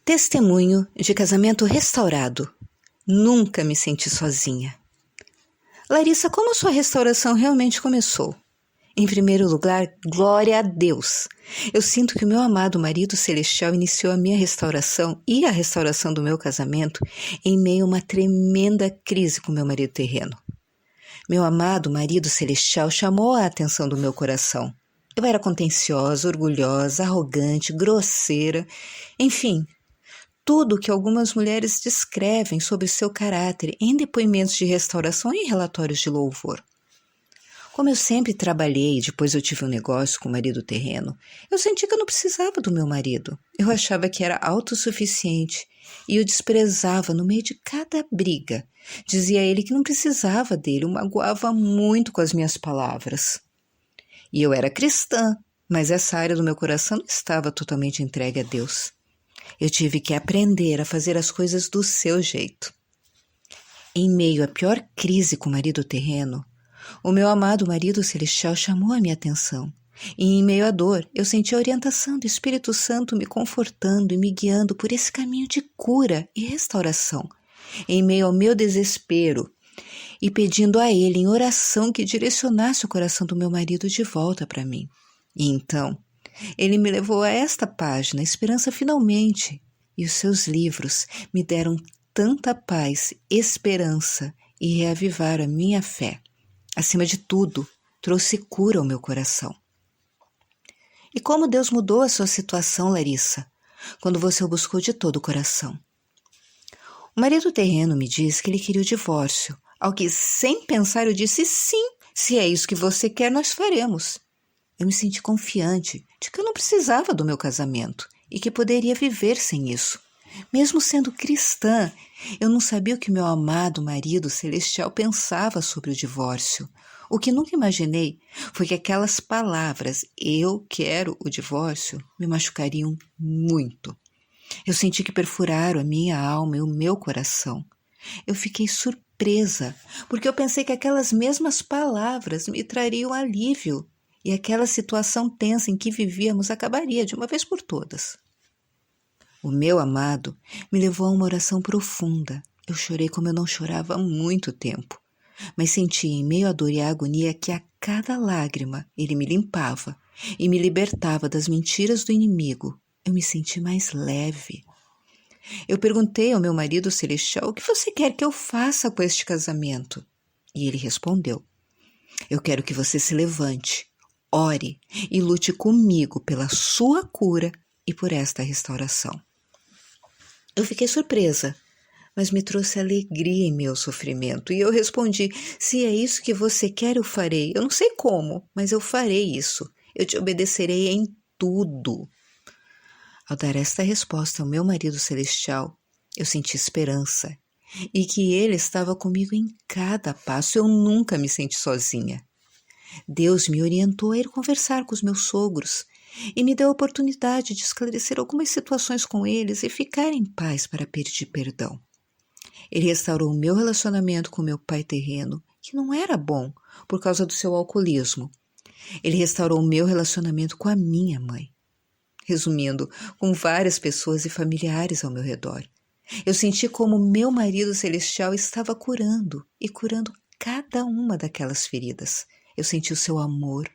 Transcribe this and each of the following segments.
Testemunho de casamento restaurado. Nunca me senti sozinha. Larissa, como sua restauração realmente começou? Em primeiro lugar, glória a Deus! Eu sinto que o meu amado marido celestial iniciou a minha restauração e a restauração do meu casamento em meio a uma tremenda crise com meu marido terreno. Meu amado marido celestial chamou a atenção do meu coração. Eu era contenciosa, orgulhosa, arrogante, grosseira, enfim, tudo o que algumas mulheres descrevem sobre seu caráter em depoimentos de restauração e relatórios de louvor. Como eu sempre trabalhei e depois eu tive um negócio com o marido terreno, eu senti que eu não precisava do meu marido. Eu achava que era autossuficiente e o desprezava no meio de cada briga. Dizia a ele que não precisava dele, o magoava muito com as minhas palavras. E eu era cristã, mas essa área do meu coração não estava totalmente entregue a Deus. Eu tive que aprender a fazer as coisas do seu jeito. Em meio à pior crise com o marido terreno, o meu amado marido celestial chamou a minha atenção. E em meio à dor, eu senti a orientação do Espírito Santo me confortando e me guiando por esse caminho de cura e restauração. Em meio ao meu desespero e pedindo a Ele em oração que direcionasse o coração do meu marido de volta para mim. E então, Ele me levou a esta página, Esperança Finalmente, e os seus livros me deram tanta paz, esperança e reavivaram a minha fé. Acima de tudo, trouxe cura ao meu coração. E como Deus mudou a sua situação, Larissa, quando você o buscou de todo o coração? O marido terreno me disse que ele queria o divórcio, ao que, sem pensar, eu disse sim, se é isso que você quer, nós faremos. Eu me senti confiante de que eu não precisava do meu casamento e que poderia viver sem isso. Mesmo sendo cristã, eu não sabia o que meu amado marido celestial pensava sobre o divórcio. O que nunca imaginei foi que aquelas palavras, eu quero o divórcio, me machucariam muito. Eu senti que perfuraram a minha alma e o meu coração. Eu fiquei surpresa, porque eu pensei que aquelas mesmas palavras me trariam alívio e aquela situação tensa em que vivíamos acabaria de uma vez por todas. O meu amado me levou a uma oração profunda. Eu chorei como eu não chorava há muito tempo, mas senti em meio à dor e à agonia que a cada lágrima ele me limpava e me libertava das mentiras do inimigo. Eu me senti mais leve. Eu perguntei ao meu marido celestial: o que você quer que eu faça com este casamento? E ele respondeu: eu quero que você se levante, ore e lute comigo pela sua cura e por esta restauração. Eu fiquei surpresa, mas me trouxe alegria em meu sofrimento. E eu respondi: se é isso que você quer, eu farei. Eu não sei como, mas eu farei isso. Eu te obedecerei em tudo. Ao dar esta resposta ao meu marido celestial, eu senti esperança e que ele estava comigo em cada passo. Eu nunca me senti sozinha. Deus me orientou a ir conversar com os meus sogros e me deu a oportunidade de esclarecer algumas situações com eles e ficar em paz para pedir perdão. Ele restaurou o meu relacionamento com meu pai terreno, que não era bom por causa do seu alcoolismo. Ele restaurou o meu relacionamento com a minha mãe. Resumindo, com várias pessoas e familiares ao meu redor. Eu senti como meu marido celestial estava curando e curando cada uma daquelas feridas. Eu senti o seu amor,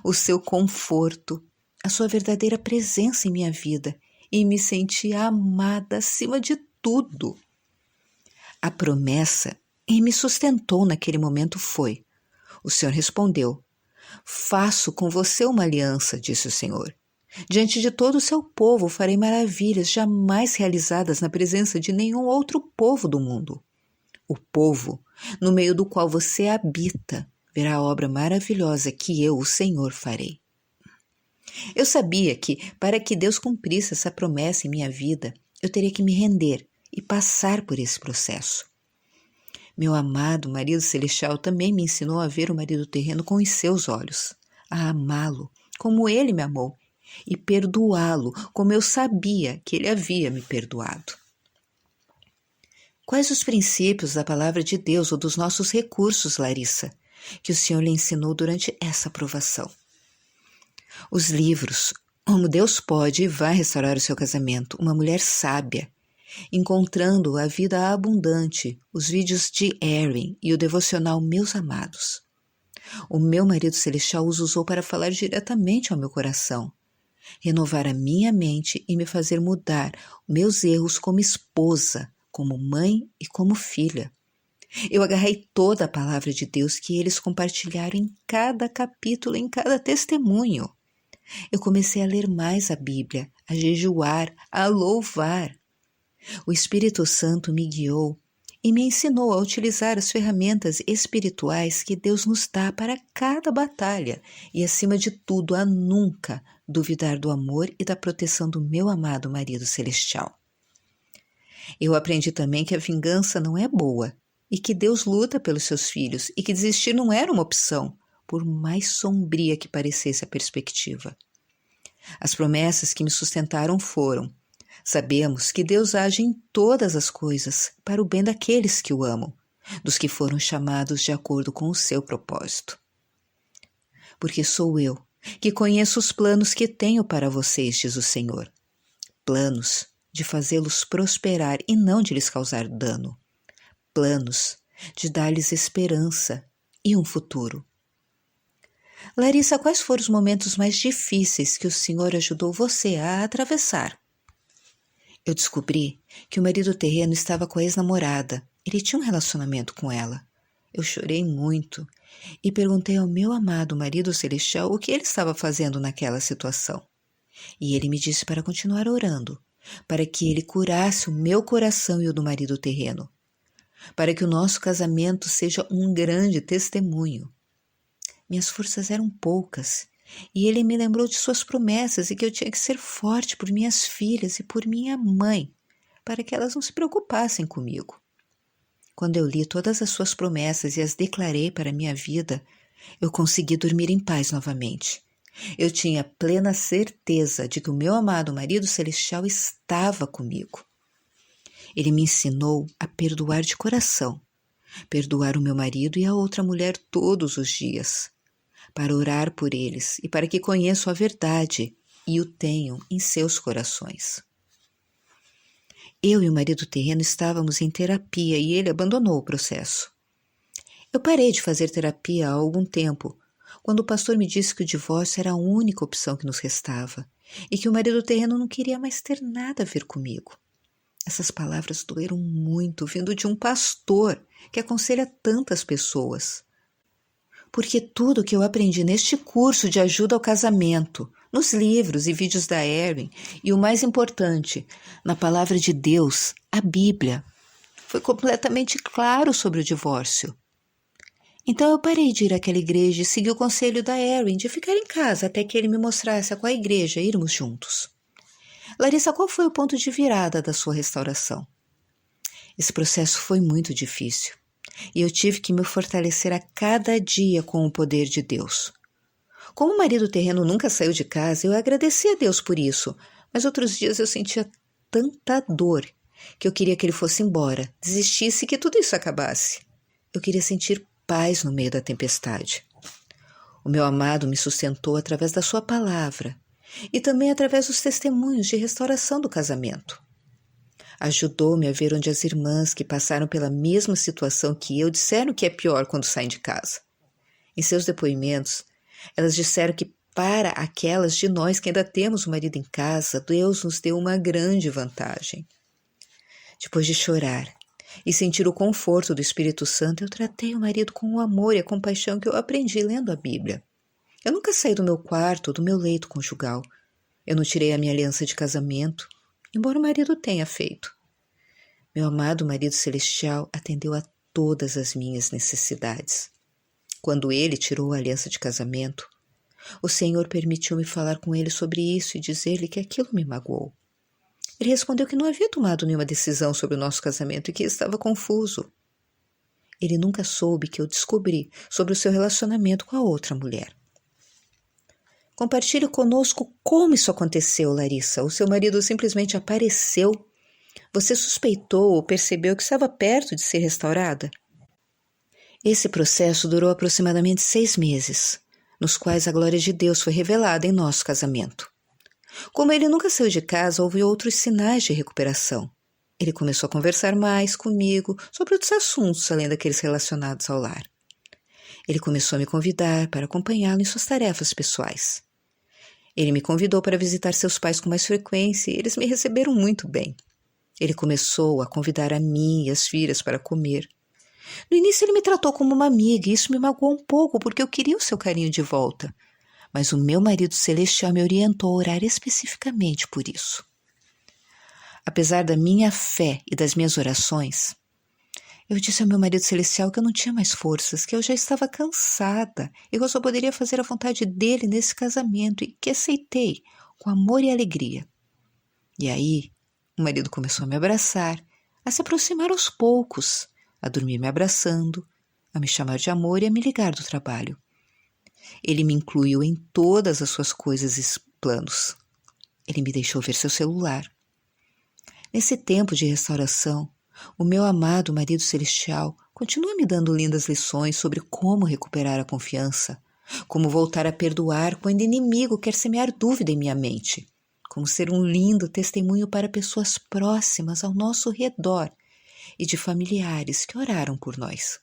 o seu conforto, a sua verdadeira presença em minha vida e me senti amada acima de tudo. A promessa que me sustentou naquele momento foi: o Senhor respondeu: faço com você uma aliança, disse o Senhor. Diante de todo o seu povo farei maravilhas jamais realizadas na presença de nenhum outro povo do mundo. O povo no meio do qual você habita verá a obra maravilhosa que eu, o Senhor, farei. Eu sabia que, para que Deus cumprisse essa promessa em minha vida, eu teria que me render e passar por esse processo. Meu amado marido celestial também me ensinou a ver o marido terreno com os seus olhos, a amá-lo como ele me amou e perdoá-lo como eu sabia que ele havia me perdoado. Quais os princípios da palavra de Deus ou dos nossos recursos, Larissa, que o Senhor lhe ensinou durante essa provação? Os livros como Deus pode e vai restaurar o seu casamento, uma mulher sábia, encontrando a vida abundante, os vídeos de Erin e o devocional Meus Amados. O meu marido celestial os usou para falar diretamente ao meu coração, renovar a minha mente e me fazer mudar meus erros como esposa, como mãe e como filha. Eu agarrei toda a palavra de Deus que eles compartilharam em cada capítulo, em cada testemunho. Eu comecei a ler mais a Bíblia, a jejuar, a louvar. O Espírito Santo me guiou e me ensinou a utilizar as ferramentas espirituais que Deus nos dá para cada batalha e, acima de tudo, a nunca duvidar do amor e da proteção do meu amado marido celestial. Eu aprendi também que a vingança não é boa e que Deus luta pelos seus filhos e que desistir não era uma opção, por mais sombria que parecesse a perspectiva. As promessas que me sustentaram foram: sabemos que Deus age em todas as coisas para o bem daqueles que o amam, dos que foram chamados de acordo com o seu propósito. Porque sou eu que conheço os planos que tenho para vocês, diz o Senhor. Planos de fazê-los prosperar e não de lhes causar dano. Planos de dar-lhes esperança e um futuro. Larissa, quais foram os momentos mais difíceis que o Senhor ajudou você a atravessar? Eu descobri que o marido terreno estava com a ex-namorada. Ele tinha um relacionamento com ela. Eu chorei muito e perguntei ao meu amado marido celestial o que ele estava fazendo naquela situação. E ele me disse para continuar orando, para que ele curasse o meu coração e o do marido terreno, para que o nosso casamento seja um grande testemunho. Minhas forças eram poucas, e ele me lembrou de suas promessas e que eu tinha que ser forte por minhas filhas e por minha mãe, para que elas não se preocupassem comigo. Quando eu li todas as suas promessas e as declarei para a minha vida, eu consegui dormir em paz novamente. Eu tinha plena certeza de que o meu amado marido celestial estava comigo. Ele me ensinou a perdoar de coração, perdoar o meu marido e a outra mulher todos os dias, para orar por eles e para que conheçam a verdade e o tenham em seus corações. Eu e o marido terreno estávamos em terapia e ele abandonou o processo. Eu parei de fazer terapia há algum tempo, quando o pastor me disse que o divórcio era a única opção que nos restava e que o marido terreno não queria mais ter nada a ver comigo. Essas palavras doeram muito, vindo de um pastor que aconselha tantas pessoas. Porque tudo que eu aprendi neste curso de ajuda ao casamento, nos livros e vídeos da Erin, e o mais importante, na palavra de Deus, a Bíblia, foi completamente claro sobre o divórcio. Então eu parei de ir àquela igreja e segui o conselho da Erin de ficar em casa até que ele me mostrasse a qual igreja irmos juntos. Larissa, qual foi o ponto de virada da sua restauração? Esse processo foi muito difícil. E eu tive que me fortalecer a cada dia com o poder de Deus. Como o marido terreno nunca saiu de casa, eu agradeci a Deus por isso, mas outros dias eu sentia tanta dor que eu queria que ele fosse embora, desistisse e que tudo isso acabasse. Eu queria sentir paz no meio da tempestade. O meu amado me sustentou através da sua palavra e também através dos testemunhos de restauração do casamento. Ajudou-me a ver onde as irmãs que passaram pela mesma situação que eu disseram que é pior quando saem de casa. Em seus depoimentos, elas disseram que para aquelas de nós que ainda temos o marido em casa, Deus nos deu uma grande vantagem. Depois de chorar e sentir o conforto do Espírito Santo, eu tratei o marido com o amor e a compaixão que eu aprendi lendo a Bíblia. Eu nunca saí do meu quarto ou do meu leito conjugal. Eu não tirei a minha aliança de casamento, embora o marido tenha feito. Meu amado marido celestial atendeu a todas as minhas necessidades. Quando ele tirou a aliança de casamento, o Senhor permitiu-me falar com ele sobre isso e dizer-lhe que aquilo me magoou. Ele respondeu que não havia tomado nenhuma decisão sobre o nosso casamento e que estava confuso. Ele nunca soube que eu descobri sobre o seu relacionamento com a outra mulher. Compartilhe conosco como isso aconteceu, Larissa. O seu marido simplesmente apareceu? Você suspeitou ou percebeu que estava perto de ser restaurada? Esse processo durou aproximadamente 6 meses, nos quais a glória de Deus foi revelada em nosso casamento. Como ele nunca saiu de casa, houve outros sinais de recuperação. Ele começou a conversar mais comigo sobre outros assuntos além daqueles relacionados ao lar. Ele começou a me convidar para acompanhá-lo em suas tarefas pessoais. Ele me convidou para visitar seus pais com mais frequência e eles me receberam muito bem. Ele começou a convidar a mim e as filhas para comer. No início ele me tratou como uma amiga e isso me magoou um pouco porque eu queria o seu carinho de volta. Mas o meu marido celestial me orientou a orar especificamente por isso. Apesar da minha fé e das minhas orações, eu disse ao meu marido celestial que eu não tinha mais forças, que eu já estava cansada e que eu só poderia fazer a vontade dele nesse casamento e que aceitei com amor e alegria. E aí, o marido começou a me abraçar, a se aproximar aos poucos, a dormir me abraçando, a me chamar de amor e a me ligar do trabalho. Ele me incluiu em todas as suas coisas e planos. Ele me deixou ver seu celular. Nesse tempo de restauração, o meu amado marido celestial continua me dando lindas lições sobre como recuperar a confiança, como voltar a perdoar quando o inimigo quer semear dúvida em minha mente, como ser um lindo testemunho para pessoas próximas ao nosso redor e de familiares que oraram por nós.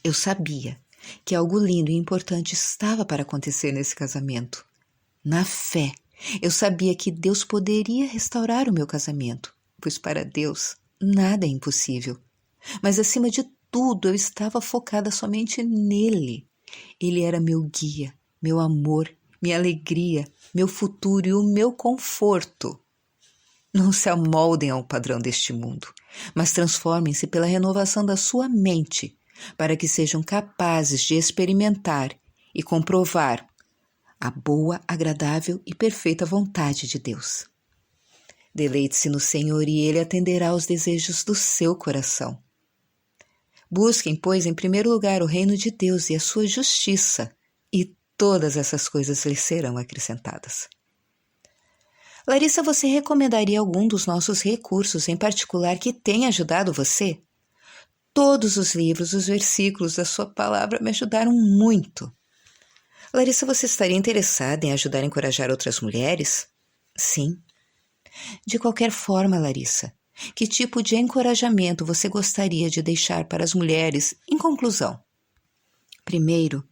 Eu sabia que algo lindo e importante estava para acontecer nesse casamento. Na fé, eu sabia que Deus poderia restaurar o meu casamento, pois para Deus nada é impossível. Mas acima de tudo, eu estava focada somente nele. Ele era meu guia, meu amor, minha alegria, meu futuro e o meu conforto. Não se amoldem ao padrão deste mundo, mas transformem-se pela renovação da sua mente, para que sejam capazes de experimentar e comprovar a boa, agradável e perfeita vontade de Deus. Deleite-se no Senhor e Ele atenderá aos desejos do seu coração. Busquem, pois, em primeiro lugar o reino de Deus e a sua justiça, e todas essas coisas lhes serão acrescentadas. Larissa, você recomendaria algum dos nossos recursos em particular que tenha ajudado você? Todos os livros, os versículos da sua palavra me ajudaram muito. Larissa, você estaria interessada em ajudar a encorajar outras mulheres? Sim. De qualquer forma, Larissa, que tipo de encorajamento você gostaria de deixar para as mulheres em conclusão? Primeiro,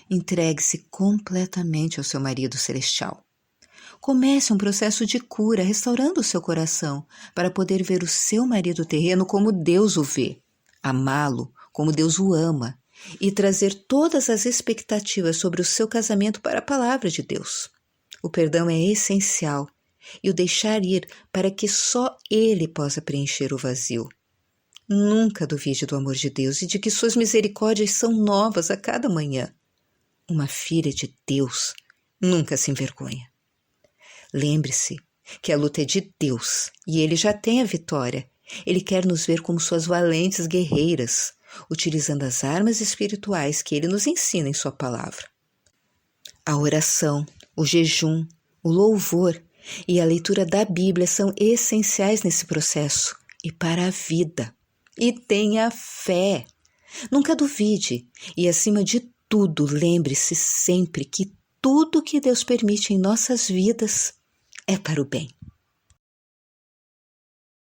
entregue-se completamente ao seu marido celestial. Comece um processo de cura, restaurando o seu coração, para poder ver o seu marido terreno como Deus o vê, amá-lo como Deus o ama e trazer todas as expectativas sobre o seu casamento para a palavra de Deus. O perdão é essencial e o deixar ir para que só Ele possa preencher o vazio. Nunca duvide do amor de Deus e de que suas misericórdias são novas a cada manhã. Uma filha de Deus nunca se envergonha. Lembre-se que a luta é de Deus e Ele já tem a vitória. Ele quer nos ver como suas valentes guerreiras, utilizando as armas espirituais que Ele nos ensina em sua palavra. A oração, o jejum, o louvor e a leitura da Bíblia são essenciais nesse processo e para a vida. E tenha fé. Nunca duvide e, acima de tudo, lembre-se sempre que tudo que Deus permite em nossas vidas é para o bem.